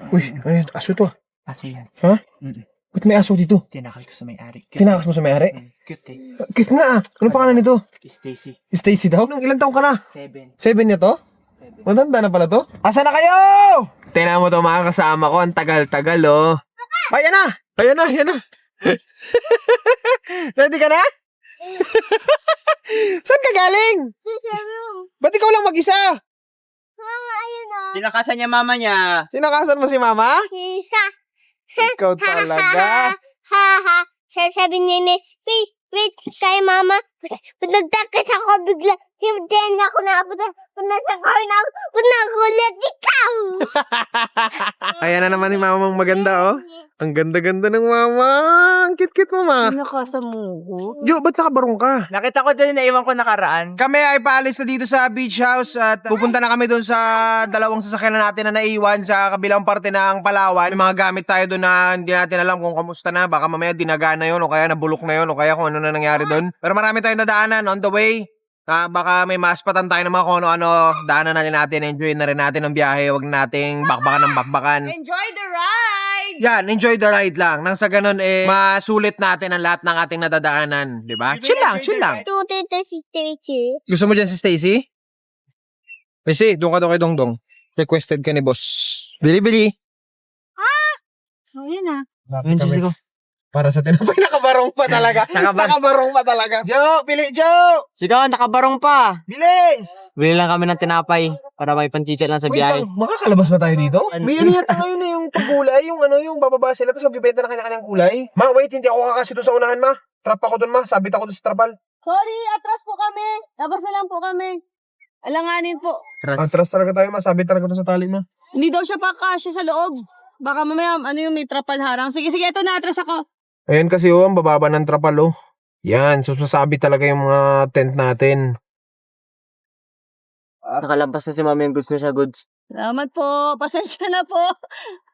Uy, ano yun? Aso to. Aso yan. Ha? Mm. Ba't may aso dito? Tinakal ko sa may-ari. Tinakas mo sa may-ari? Cute eh. Cute nga ah. Anong pangalan nito? Stacy. Stacy daw? Ilan taong ka na? 7. 7 niya to? Matanda na pala to? Asa na kayo? Tingnan mo to mga kasama ko. Ang tagal-tagal oh. Ay, yan na! Ayan na, yan na. Ready ka na? Saan ka galing? Ba't ikaw lang mag-isa? Mama, ayun o. Tinakasan niya mama niya. Sinakasan mo si mama? Isa. Ikaw talaga. Ha ha. Sabi ni wait kay mama. Pag nagtakit ako bigla. Hindi niya ako napunta. Pag nasakay na ako. Pag nagulat ikaw. Ayan na naman ni mama mong maganda oh. Ang ganda-ganda ng mama. Ang cute-cute mo ma. Tinakasan mo ko. Jo, ba't nakabarong ka? Nakita ko doon, naiwan ko nakaraan. Kami ay paalis na dito sa beach house at pupunta na kami doon sa dalawang sasakyan na natin na naiwan sa kabilang parte ng Palawan. May mga gamit tayo doon na hindi natin alam kung kamusta na. Baka mamaya dinaga na yun o kaya nabulok na yun o kaya kung ano na nangyari doon. Pero marami tayong dadaanan on the way. Baka may maspatan tayo ng mga kung ano-ano. Daanan na rin natin, enjoy na rin natin ang biyahe. Huwag nating bakbakan ng bakbakan. Enjoy the ride! Yan, enjoy the ride lang. Nang sa ganun masulit natin ang lahat ng ating nadadaanan. Diba? Chill lang, chill lang. Tutito si Stacy. Gusto mo dyan si Stacy? Stacy, doon ka daw kay Dongdong. Requested ka ni boss. Bili-bili. So, yun na. Ayun, susi ko. Para sa tinapay, nakabarong pa talaga. Nakabarong pa talaga. Joe, bili, Joe! Sigaw, nakabarong pa. Bilis! Bili lang kami ng tinapay para may panchicha lang sa Wait lang, makakalabas ba tayo dito? May ano yata ngayon yung pagkulay, yung ano, yung bababa sila, tapos magbibenta na kanya-kanyang kulay. Ma, wait, hindi ako kakasi doon sa unahan, ma. Trap ako doon, ma. Sabit ako doon sa trapal. Sorry, atras po kami. Labas na lang po kami. Alanganin po. Atras talaga tayo, ma. Sabit talaga doon sa tali, ma. Hindi daw siya pa kasya sa loob. Baka mamaya, ano yung may trapal harang. Sige, ito na, atras ako. Ayan kasi, oh, ang bababa ng trapal, oh. Yan, so sasabit talaga yung mga tent natin. Nakalampas na si mama yung goods na siya, goods. Salamat po. Pasensya na po.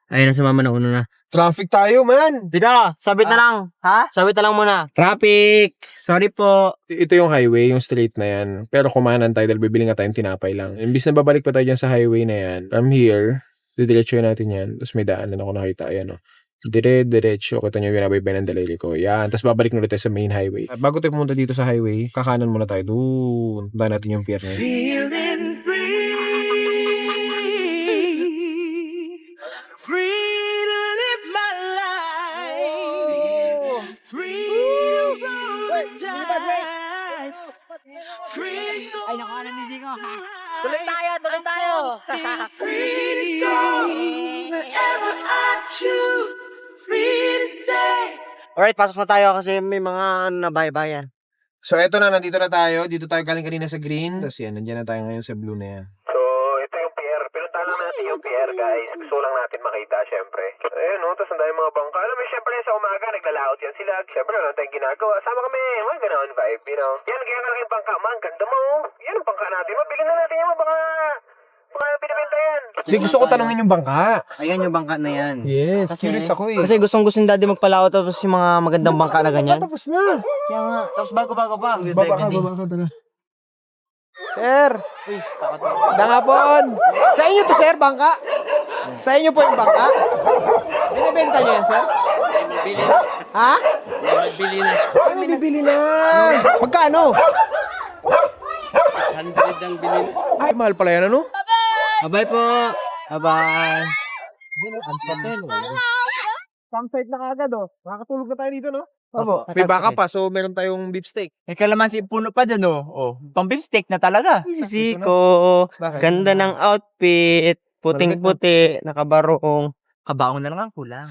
Ayun na si mama na uno na. Traffic tayo, man. Dito, sabit na lang. Ha? Sabit na lang muna. Traffic! Sorry po. Ito yung highway, yung straight na yan. Pero kumanan tayo dahil bibili nga tayong tinapay lang. Imbis na babalik pa tayo dyan sa highway na yan, from here, didiretso natin yan. Tapos may daanan ako nakita. Ayan, oh. Diretso. Kita nyo yung binabaybay ng daliri ko. Yan. Tapos babalik na ulit tayo sa main highway. At bago tayo pumunta dito sa highway, kakanan muna tayo doon. Punta natin yung pier na yun. Feeling free to live my life, free to roll the dice, free to Ay, nakuha na ni Zingo. Tuloy tayo. free to go wherever I choose, free to stay. Alright, pasok na tayo kasi may mga nabahay-bayan. So eto na, nandito na tayo. Dito tayo galing kanina sa green. Tapos yan, nandiyan na tayo ngayon sa blue na yan. So, ito yung pier. Pinuntahan lang natin yung pier, guys. Gusto lang natin makita, syempre. Ayun, no? Tapos nandayo yung mga bangka. Alam mo, syempre sa umaga, naglalaot yan sila. Syempre, wala tayong ginagawa. Sama kami. Mga ganoon vibe, you know? Yan, kaya kalaking bangka. Man, ganda mo. Yan ang bangka natin. Mabilin na natin yung baka pinibenta yan. Hindi, gusto ko tanungin yung bangka. Ayan yung bangka na yan. Yes, Kasi- serious ako eh. Kasi gustong-gusto ni daddy magpalaot tapos yung mga magandang bangka na ganyan. Tapos na. Kaya nga, tapos bago-bago pa. Baba ka, taga. Sir! Dangapon! Sa inyo to, sir, bangka? Sa inyo po yung bangka? Binibenta niyo yan, sir? Ha? Nagbili na. Ay, may bibili na. Magkano? 100 ang bilhin. Ay, mahal pala yan, ano? Bye po. Bye-bye. Campsite na kagad, oh. Makakatulog na tayo dito, no? Opo. May baka pa, so meron tayong beef steak. May kalamansi puno pa dyan, oh. Oh, pang beef steak na talaga. Siko. Bakit? Ganda ng outfit. Puting-puti. Nakabarong. Kabaong na lang ang kulang.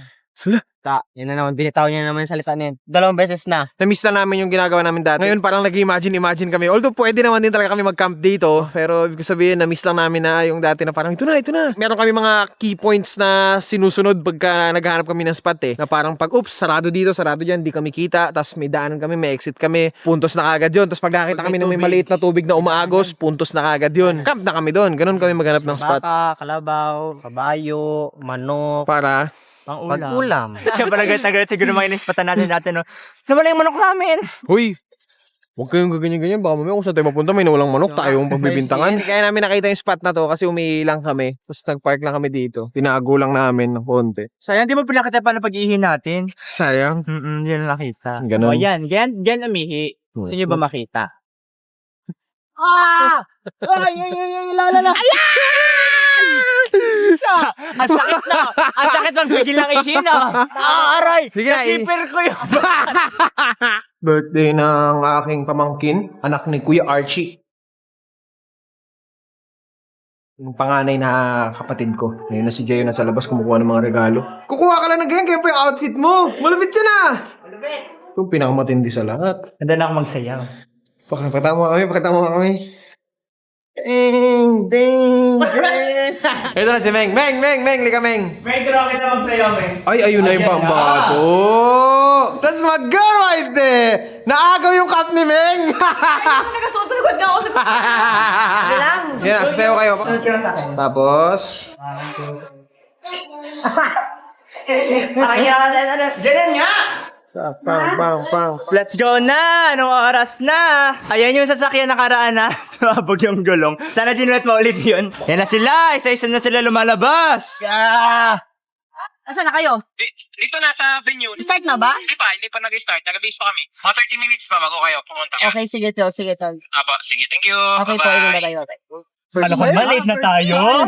Yan na naman. Binitaw niya naman yung salita niya. 2 beses na. Na-miss na namin yung ginagawa namin dati. Ngayon parang nag-imagine kami. Although pwede naman din talaga kami mag-camp dito. Pero ibig sabihin, na-miss lang namin na yung dati na parang ito na. Meron kami mga key points na sinusunod pagka naghahanap kami ng spot eh. Na parang pag, oops, sarado dito, sarado dyan, di kami kita. Tapos may daanan kami, may exit kami. Puntos na kagad yun. Tapos pag nakita kami ng may maliit na tubig na umaagos, puntos na kagad yun. Camp na kami doon. Ganun kami maghanap ng spot. Baka, kalabaw, kabayo, manok, Para Pang-ulam. pag-ulam. Siya pala galit na galit siguro mga inispatan natin dati, no? Nawala yung manok namin. Uy, Huwag kayong gaganyan-ganyan. Baka mamaya kung saan tayo mapunta, may nawalang manok, tayo ang pagbibintangan. Kaya namin nakita yung spot na to kasi umiilang kami. Tapos nag-park lang kami dito. Tinago lang namin ng konti. Sayang, di mo pinakita paano pag-ihi natin. Sayang. Hindi na nakita. Ganun. O yan umihi. Gusto niyo ba makita? Ang sakit na! Ang sakit ng bigil ng ihi na! Aray! Sige na, Zipper ko yun! Birthday ng aking pamangkin, anak ni Kuya Archie. Yung panganay na kapatid ko. Ngayon na si Jayo nasa labas kumukuha ng mga regalo. Kukuha ka lang ng ganyan, kaya pa yung outfit mo. Malupit siya na! Malupit! Ito pinakamatindi sa lahat. Handa na ako magsayaw. Pakatama kami. Ding, ding, ding. Ito na si Meng. Meng, lika Meng. May grabe na magsayaw, Meng. Ay, ayun na yung pambato. That's my girl right there. Naagaw yung cup ni Meng. Nagasuot ko na ako. Yan, sasayaw kayo. Tapos, Ganyan nga! pang. Let's go na! Anong oras na? Ayan yung sasakyan nakaraan na. Sumabog yung gulong. Sana dinulat mo ulit yun. Yan na sila! Isa-isa na sila lumalabas! Nasaan na kayo? Dito na sa venue. Start na ba? Hindi pa nag-start. Nag-base pa kami. Mga 30 minutes pa bago kayo pumunta. Okay, sige tol. Apo, sige, thank you. Okay po, Bye-bye. Ano ka ba? Late na tayo?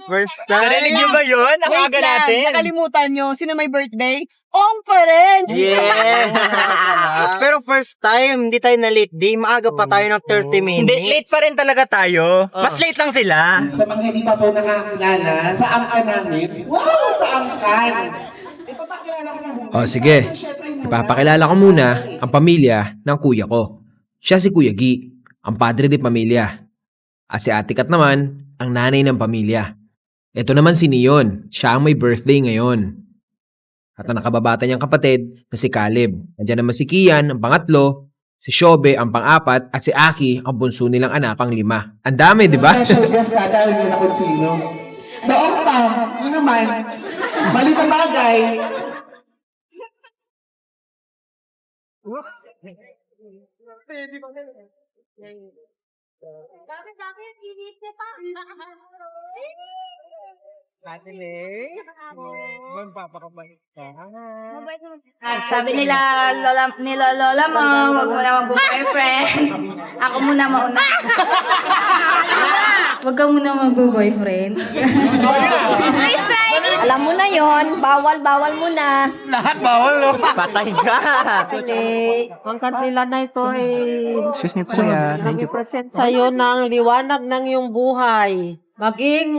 First time. Narinig nyo ba yun? Ang Wait aga lang, natin. nakalimutan nyo. Sino may birthday? Ong pa rin! Yeah! Pero first time, hindi tayo na late day. Maaga pa tayo ng 30 minutes. Hindi, late pa rin talaga tayo. Mas late lang sila. Sa mga hindi pa po nakakilala, sa angkan namin. Wow! Sa angkan! Ipapakilala ko na O sige, ipapakilala ko muna ang pamilya ng kuya ko. Siya si Kuya Gi, ang padre de pamilya. At si Ate Kat naman, ang nanay ng pamilya. Ito naman si Neon, siya ang may birthday ngayon. At ang nakababata niyang kapatid na si Caleb. Nandiyan naman si Kian, ang pangatlo, si Shobe, ang pang-apat, at si Aki, ang bunso nilang anak, pang 5. Ang dami, di ba? special guest na dahil nyo na kung sino. Doon pa, yun naman, balitang bagay. Bakit init niya pa? Ate May, magpapakabait ka. Mabait naman. Sabi nila lola mo, wag mo na mag-boyfriend. Ako muna mauna. Wag ka muna mag-boyfriend. Alam mo na yon, bawal muna. Lahat bawal, no? Patay ka. Ang kanila na ito ay Excuse me po yan. nag-present sa'yo ng liwanag ng iyong buhay. Maging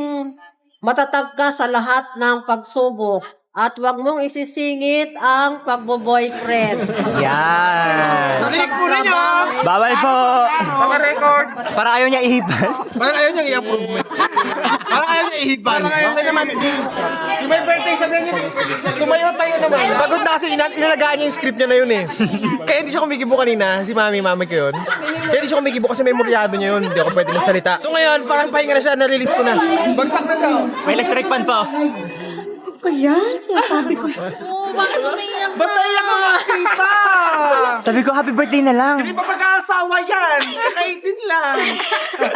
matatag ka sa lahat ng pagsubok at huwag mong isisingit ang pagbo-boyfriend. Yan. Narinig po rin niyo! Bawal po. Mga record! Para ayaw niya ihipan. Parang ayaw niyang i-approve. Parang ayaw niya ihipan. Okay naman. Yung may birthday, sabihin niyo, tumayo tayo naman. Pagod na kasi inalagaan niya yung script niya na yun eh. Kaya hindi siya kumikibo kanina, si mami ko yun. Kaya hindi siya kumikibo kasi memoryado niya yun. Hindi ako pwede magsalita. So ngayon, parang pahinga na siya, nare-release ko na. Bagsak na siya. May electric fan pa. Bakit umiiyak Ba't naiyak ka makita? Sabi ko, happy birthday na lang. Hindi pa pagkakasawa yan. Kakaitin lang.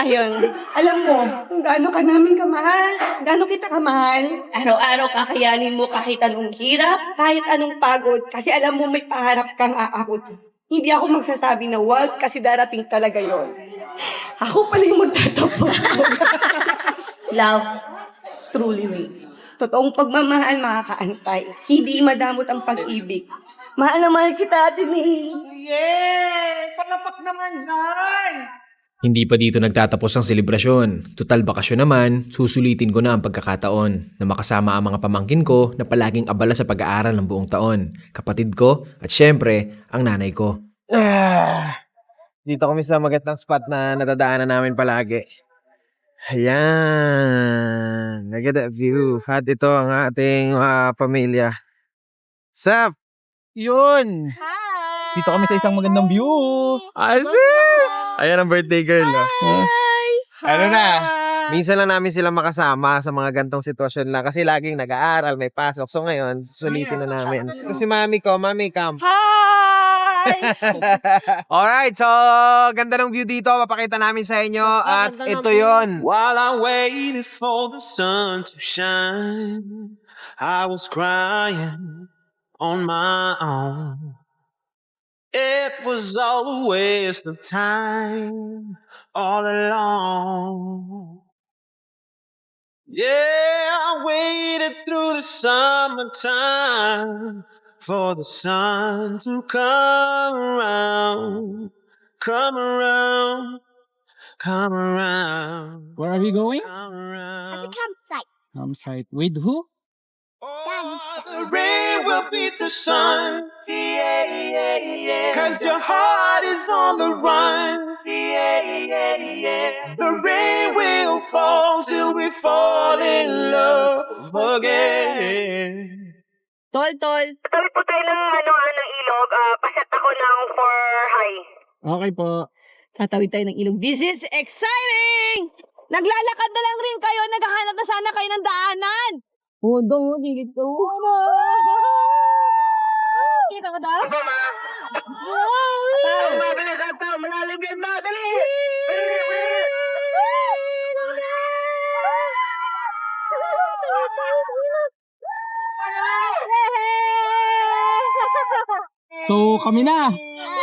Ayun. Alam mo, kung gaano ka namin kamahal, gaano kita kamahal. Araw-araw kakayanin mo kahit anong hirap, kahit anong pagod, kasi alam mo may pangarap kang aakot. Hindi ako magsasabi na wag kasi darating talaga yon. Ako pala yung magtatapos. Love truly waits. Totoong pagmamahal makakaantay. Hindi madamot ang pag-ibig. Mahal na mahal kita, Ate May. Hindi pa dito nagtatapos ang selebrasyon. Total bakasyon naman, susulitin ko na ang pagkakataon na makasama ang mga pamangkin ko na palaging abala sa pag-aaral ng buong taon. Kapatid ko at syempre, ang nanay ko. Dito kami sa magandang spot na nadadaanan namin palagi. Ayan. Look at that view. At ito ang ating pamilya. Sup? Yun! Dito kami sa isang magandang view. Aziz! Ayan ang birthday girl. Ano na? Minsan lang namin sila makasama sa mga gantong sitwasyon lang kasi laging nag-aaral, may pasok. So ngayon, susulitin na namin. Ito si mami ko, mami Cam. Hi! Alright, so ganda ng view dito. Papakita namin sa inyo. At ganda ng ito view. yon. While I waited for the sun to shine, I was crying on my own. It was all a waste of time all along. Yeah, I waited through the summertime for the sun to come around, come around, come around. Where are we going? Come At the around. campsite. Campsite. With who? Oh, the rain will beat the sun. Yeah, yeah, yeah. 'Cause your heart is on the run. Yeah, yeah, yeah. The rain will fall till we fall in love again. Tol. Tuloy po tayo ng, ng ilog. Pasat ako ng for high. Okay po. Tatawid tayo ng ilog. This is exciting! Naglalakad na lang rin kayo. Naghahanap na sana kayo ng daanan. Pudong, digit ko. Kita ko daw? Mabilis at malalim yan, madali! So, kami na.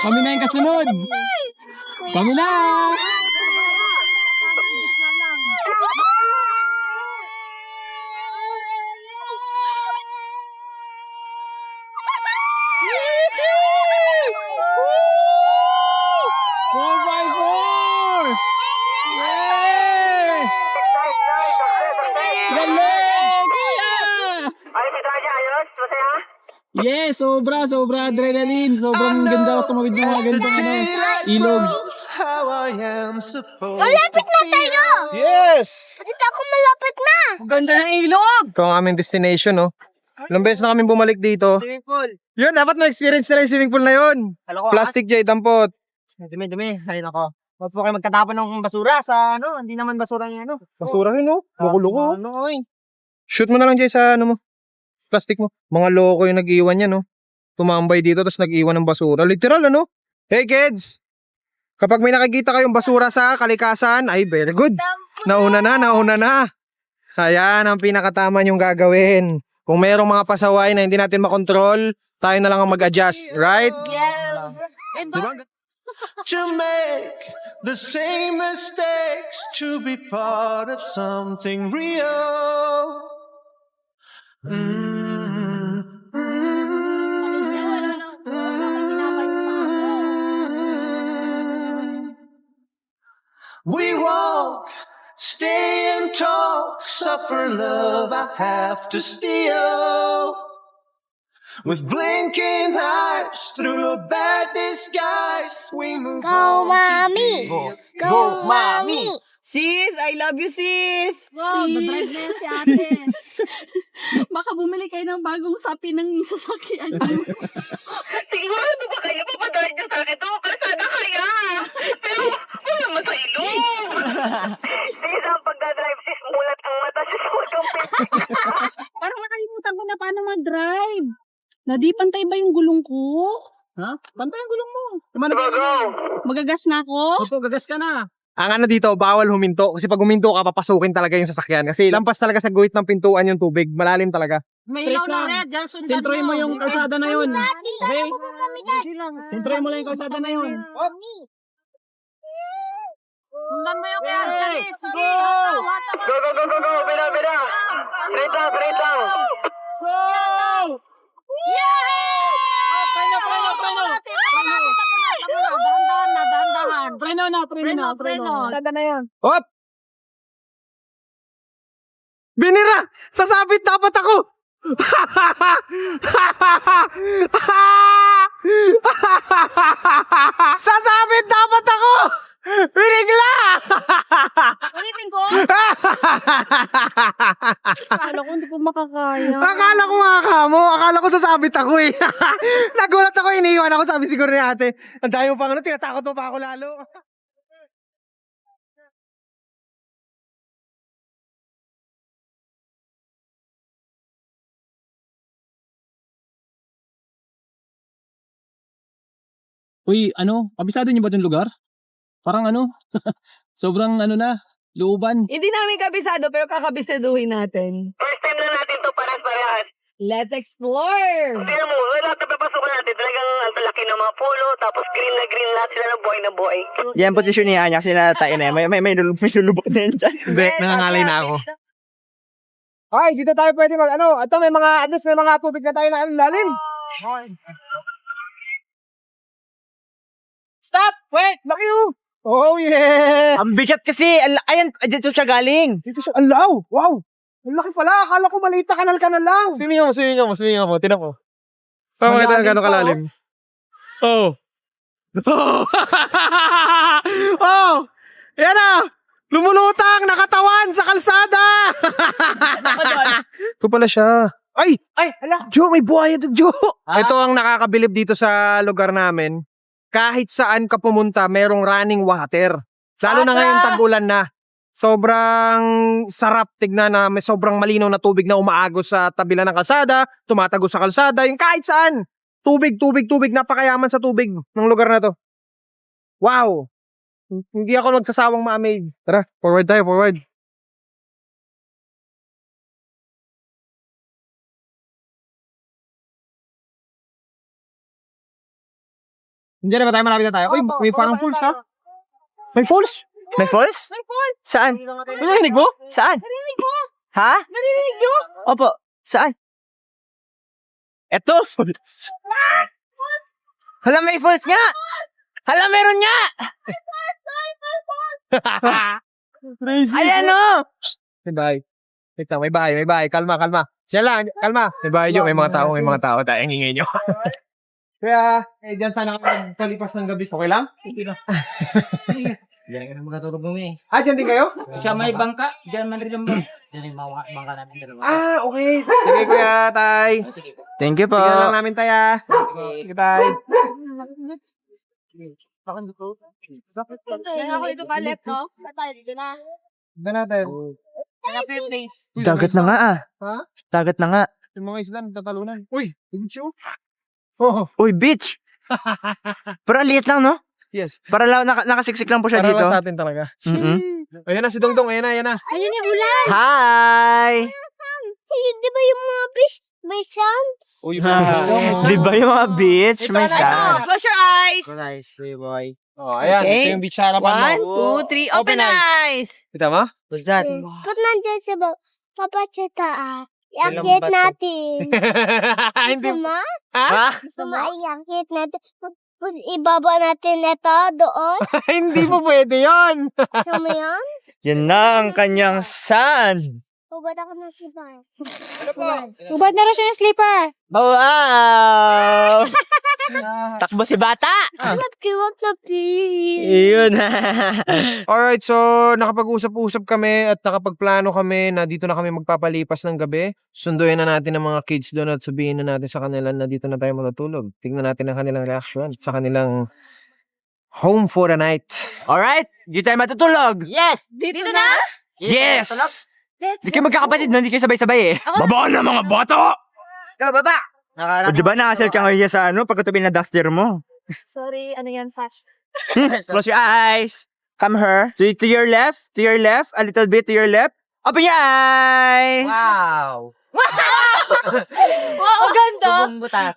Kami na yung kasunod. Kami na. Four by four. Yay! Galing! Kuya! Ay, si Tasha, ayos? Masaya? Yes, sobra adrenaline. Sobrang ganda tumawid ng mga gandang ilog. How I am supposed Malapit na tayo! Yes! Dito ako malapit na! Ang ganda ng ilog! Ito ang aming destination, no? Ilang beses na kami bumalik dito. Swimming pool. Yun, dapat na-experience nila yung swimming pool na yun. Alam ko, Plastic Jay, dampot. dumi. Ay, nako. Huwag po kayo magtatapon ng basura sa, hindi naman basura yung, Basura rin, no? Loko-loko. Oy. Shoot mo na lang, Jay, sa ano mo. Plastic mo. Mga loko yung nag-iwan yan, no? Tumambay dito, tapos nag-iwan ng basura. Literal, ano? Hey, kids! Kapag may nakikita kayong basura sa kalikasan, ay, very good. Nauna na. Ayan, ang pinakatama yung gagawin. Kung mayroong mga pasaway na hindi natin makontrol, tayo na lang ang mag-adjust, right? Yes! Diba? to make the same mistakes to be part of something real. We walk, stay and talk, suffer love I have to steal. With blinking eyes through a bad disguise, we move Go, on mommy! to be Go, mommy! Sis, I love you, sis! Wow, Sis. na-drive na yan si ate. Baka bumili kayo ng bagong sapi ng sasakyan. Sigurado ba kayo papadaan niyo sa akin to? Kalsada kaya! Pero wala naman sa ilong! Sis, ang pagdadrive sis, mulat ang mata sa sudong pinto. Parang nakalimutan ko na paano mag-drive. Nadi, pantay ba yung gulong ko? Ha? Pantay ang gulong mo. Magagas na ako? Opo, gagas ka na. Ang ano dito, bawal huminto. Kasi pag huminto ka, papasukin talaga yung sasakyan. Kasi lampas talaga sa guhit ng pintuan yung tubig. Malalim talaga. May ilaw na red, dyan sundan Sentroy mo yung kalsada na yun. Okay? Easy lang. Sentroy mo lang yung kalsada na yun. Sundan mo yung kaya, Janice. Sige, hataw. Go! Bira! Straight lang! Go! Dahan-dahan. Preno na. Kalsada na yan. Hop! Binira! Sasabit dapat ako! Sasabit dapat ako! Binigla! Ulitin ko? Akala ko hindi ko makakaya. Akala ko nga kamo. Akala ko sasabit ako eh. Nagulat ako, iniiwan ako. Sabi siguro ni ate, ang dami mo pang ano, tinatakot mo pa ako lalo. Uy, kabisado niyo ba itong lugar? Parang sobrang na, looban. Hindi namin kabisado, pero kakabisaduhin natin. First time lang natin to parehas-parehas. Let's explore! Tingnan mo, lahat na papasukan natin, talagang ang laki ng mga polo, tapos green lahat sila ng buhay na buhay. Yan posisyon niya, niya sinatay na. May lulubok na yan dyan. Hindi, nangangalay na ako. Ay, dito tayo pwede ito may mga tubig na tayo na lalim. Stop! Wait! Laki you! Oh yeah! Ang bigat kasi. Ayan, dito siya galing. Dito siya, alaw! Wow! Ang laki pala! Akala ko maliit na kanal lang. Swimming mo. Tinan mo. Para makita ng gano'ng kalalim. Oh. Oh! Yan na! Lumulutang! Nakatawan sa kalsada! Ito pala siya. Ay! Hala. Joe, may buhaya doon, Joe! Ito ang nakakabilib dito sa lugar namin. Kahit saan ka pumunta, merong running water. Lalo na ngayong tag-ulan na. Sobrang sarap tignan na may sobrang malinaw na tubig na umaagos sa tabi lang ng kalsada, tumatagos sa kalsada, yung kahit saan. Tubig, napakayaman sa tubig ng lugar na to. Wow! Hindi ako magsasawang ma-amaze. Tara, forward tayo. Hindi na ba tayo? Malapit na tayo. Uy, may parang falls ha? May falls? May falls? May falls! Saan? Narinig mo? Saan? Narinig mo? Ha? Narinig nyo? Opo. Saan? Eto, falls. Hala, may falls nga! Hala, meron nga! Crazy. Ayan o! May bahay. Wait lang, may bahay. Kalma. Siya lang, kalma. May bahay yun, may mga tao. Tayo, ang ingay nyo. Kaya, dyan sana kami magpalipas ng gabi. Okay lang? Hindi na. Diyan ka na magkatulog mo eh. Dyan din kayo? Sa may bangka, diyan man rin ang bangka. Diyan yung bangka namin dalawa. Okay. Sige, kuya, tay. Sige po. Thank you po. Tignan lang namin, tay, ah. Sige, tay. Yan ako dito pa left, no? Tayo dito na. Tignan natin. Hanap yung place. Dagat na nga ah. Ha? Dagat na nga. Yung mga isla, nagtatalunan. Uy, beach. Oh, Uy, beach! Pero ang liit lang, no? yes. Para nakasiksik lang po siya Para dito. lang sa atin talaga. Mm-mm. Ayan na si Dongdong, ayan na. Ayun yung ulan. Hi! Di ba yung mga fish may sand? Di ba yung mga beach? May sand. Close your eyes. Nice, boy. Oh, ayan. Okay. Ito yung beach sa harapan mo. 1, 2, 3, open eyes. Kita mo? What's that? Ba't nandyan sa papa sa taas? Ilang Iakit bato? natin. Hindi. Gusto mo? Ha? Gusto mo iakit natin? Tapos ibaba natin ito doon? Hindi po pwede yun. Gusto mo yan? Yan na ang kanyang sand. Hubad ako ng sibar. Ubad na rin siya ng sleeper. Wow! Takbo si bata! Kiwag na pis. Iyon. Alright, so nakapag-usap-usap kami at nakapagplano kami na dito na kami magpapalipas ng gabi. Sunduin na natin ang mga kids doon at sabihin na natin sa kanila na dito na tayo matutulog. Tingnan natin ang kanilang reaction sa kanilang home for the night. Alright, dito tayo matutulog. Yes! Dito na? Yes! Let's Di kayo magkakapatid, no? Di kayo sabay-sabay eh. Baba na mga bata! baba! O diba nakasel ka ngayon sa pagkatabi na duster mo? Sorry, ano yan, fast. Close your eyes. Come here. To your left, a little bit to your left. Open your eyes! Wow! Wow, ang ganda.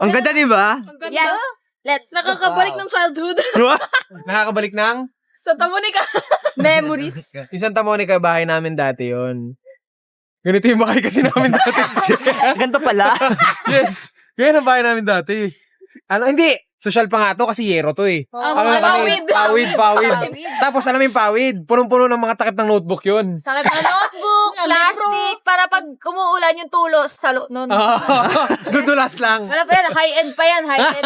Ang ganda, di ba? Yes. Let's. Nakakabalik ng childhood. Nakakabalik ng Santa Monica. Memories. yung Santa Monica, bahay namin dati yon. Ganito yung bahay kasi namin dati. Ganito pala. Yes. Ganyan ang bahay namin dati. Hindi. Social pa nga to kasi yero to eh. Pawid. Tapos alam mo yung pawid. Punong-puno ng mga takip ng notebook yun. Sakit na notebook, plastic, para pag umuulan yung tulos sa nun. Dudulas lang. Ano pa yan? High-end pa yan, high-end.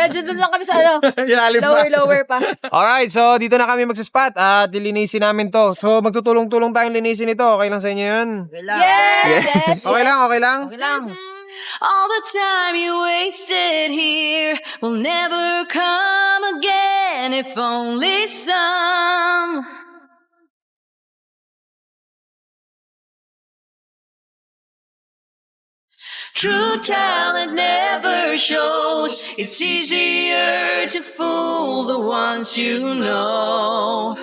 Medyo dun lang kami sa Ilalim pa. lower pa. Alright, so dito na kami magsispot at lilinisin namin to. So magtutulong-tulong tayong linisin ito. Okay lang sa inyo yun? Yes! Okay lang, okay lang? Okay lang. All the time you wasted here will never come again, if only some. True talent never shows. It's easier to fool the ones you know.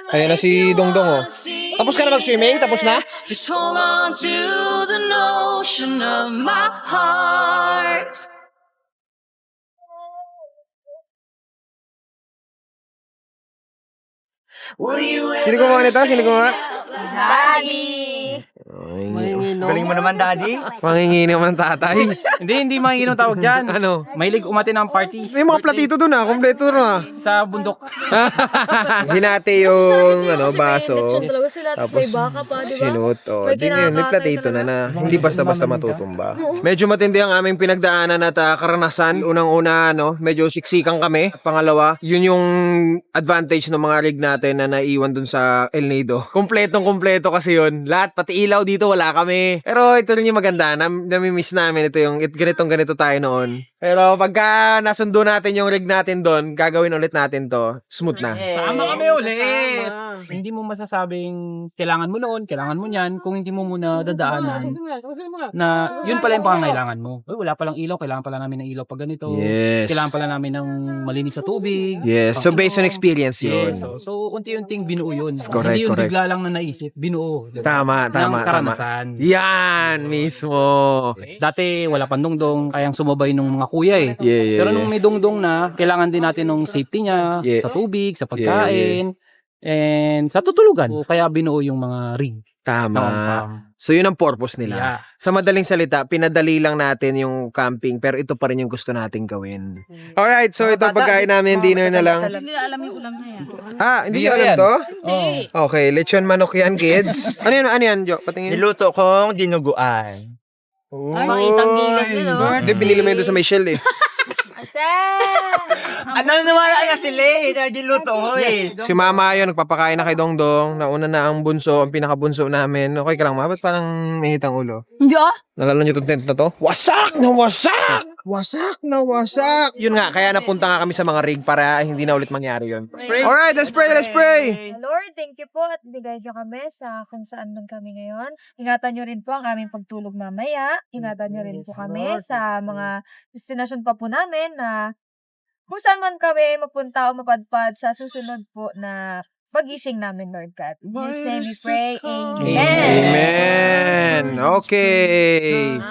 Ayan na si Dongdong, oh. Tapos ka na mag-swimming? Tapos na? Just hold on to the notion of my heart. Will you Sino gumawa nito? Sino gumawa? Galing mo naman, Daddy. Mangingi naman tatay. Hindi manginginom tawag dyan. Ano? Mahilig umati ng party. May mga platito doon ah. Kompleto na. Sa bundok. Hinati yung baso. Tapos sinuot. Oh. Di yun, may platito na. Hindi basta-basta matutumba. Medyo matindi ang aming pinagdaanan at karanasan. Unang-una, medyo siksikan kami. At pangalawa, yun yung advantage ng mga rig natin na naiwan dun sa El Nido. Kompletong-kompleto kasi yun. Lahat, pati ilaw dito, wala kami. Pero ito rin yung maganda. Nami-miss namin ito yung ganito tayo noon. Pero pagka nasundo natin yung rig natin doon, gagawin ulit natin to. Smooth na. Sama kami ulit. Hindi mo masasabing kailangan mo noon, kailangan mo niyan, kung hindi mo muna dadaanan na yun pala yung pangangailangan mo. Uy, wala palang ilaw, kailangan pala namin ng ilaw pag ganito. Yes. Kailangan pala namin ng malinis sa tubig. Yes. So based on experience yun. Yes. So unti-unting binuo yun. Correct, Hindi yun correct. bigla lang na naisip, binuo. Diba? Tama. Ng karanasan. Yan mismo. Dati wala pang dongdong, kayang sumabay nung mga kuya eh. Yeah. Pero nung may dongdong na, kailangan din natin ng safety niya, Yeah. sa tubig, sa pagkain, and sa tutulugan. So, kaya binuo yung mga rig. Tama. Camping. So yun ang purpose nila. Yeah. Sa madaling salita, pinadali lang natin yung camping pero ito pa rin yung gusto nating gawin. Alright, so ito pagkain namin, dinner na lang. Hindi nila alam yung ulam na yan. Hindi nyo alam to? Hindi. Okay, lechon manok yan, kids. Ano yan, Jo? Patingin. Niluto kong dinuguan. Makitang gilas yun, oh. Hindi, binili mo yun doon sa Michelle eh. Ano nawala na sila eh. Niluto ko eh. Si mama yun, nagpapakain na kay Dongdong. Nauna na ang bunso, ang pinakabunso namin. Okay ka lang, ma? Ba't parang nahitang ulo? Hindi ah. Nalala nyo itong tent na to? Wasak na wasak! Wasak na wasak! Yun nga, kaya napunta nga kami sa mga rig para hindi na ulit mangyari yun. Alright, let's pray! Lord, thank you po at bigay niyo kami sa kung saan man kami ngayon. Ingatan niyo rin po ang aming pagtulog mamaya. Ingatan niyo rin po kami sa mga destination pa po namin na kung saan man kami mapunta o mapadpad sa susunod po na pagising namin, Lord God. In Jesus' name we pray. Amen. Amen! Okay!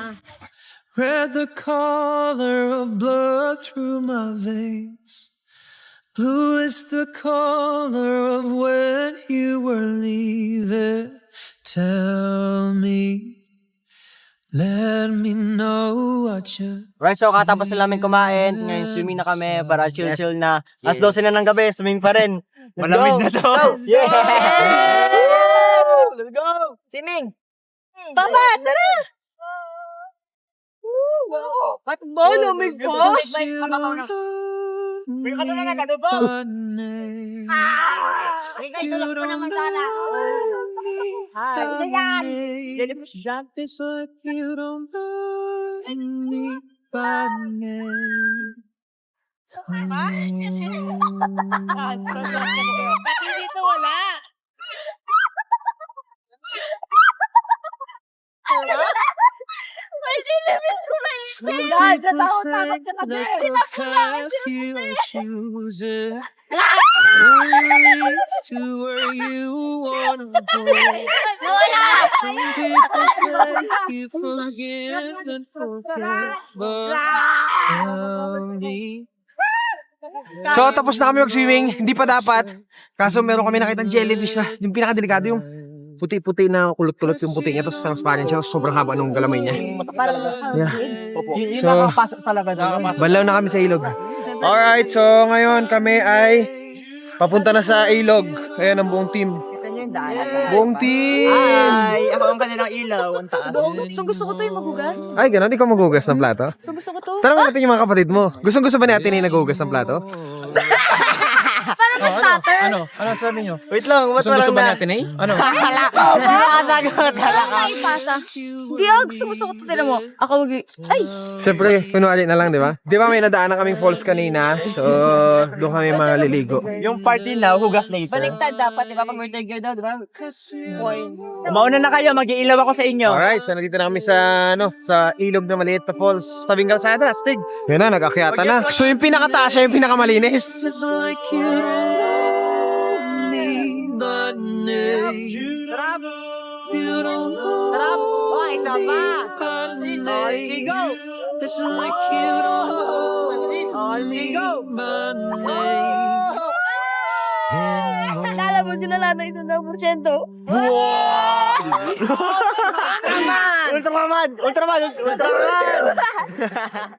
Red the color of blood through my veins. Blue is the color of when you were leaving. Tell me, let me know what you... Right, so katapos na namin kumain, ngayon swimming na kami para chill-chill na. Alas 12 na ng gabi, swimming pa rin. Malamig na to. Yeah! Let's go! Swimming! Papa, tara! Ba't ba? Lamig pa? Bring ka doon na nagano po! Ikaw, tulak ko naman sana! Hi! Ano yan? Dili mo siya. It's like you don't know me by name. Kasi dito wala. May dilimin ko na yun. Some people say that the path you are choosing leads to where you wanna go. Some people say you forgive and forget, but tell me. So, tapos na kami mag-swimming. Hindi pa dapat. Kaso meron kami nakitang jellyfish na yung pinakadelikado yung puti-puti na kulot-kulot yung puti niya. Tapos transparent siya. Sobrang haba nung galamay niya. Yeah. So, banlaw na kami sa ilog. Alright, so ngayon kami ay papunta na sa ilog. Ayan ang buong team. Buong team! Ay, ako ang kanilang ilaw. Ang taas. Gusto ko to yung maghugas. Ay, gano'n. Di ka maghugas ng plato? Gusto ko to. Tanong natin yung mga kapatid mo. Gustong-gusto ba natin yung naghugas ng plato? Para basta water. Ano sabi nyo? Wait lang, ba't Gusto parang ba na... natin eh? Ano? Nakakasagot. Ipasa. Hindi ako gusto ko ito. Tinan mo. Ako ay. Siyempre, kunwari na lang, di ba? Di ba may nadaanan kaming falls kanina? So, doon kami maliligo. Yung party now, hugas later. Baliktad dapat, di ba? Pag birthday girl daw, di ba? Mauna na kayo, mag-iilaw ako sa inyo. Alright, so nandito na kami sa ilog na maliit na falls, tabing kalsada, Stig. Yun na, nag-akyata na. So yung pinakataas siya, yung pinakamalinis. Trap! Oh, isa pa! Ligo! Akala mo dinala na ito ng porsyento. Ultraman! Ultraman! Ultraman!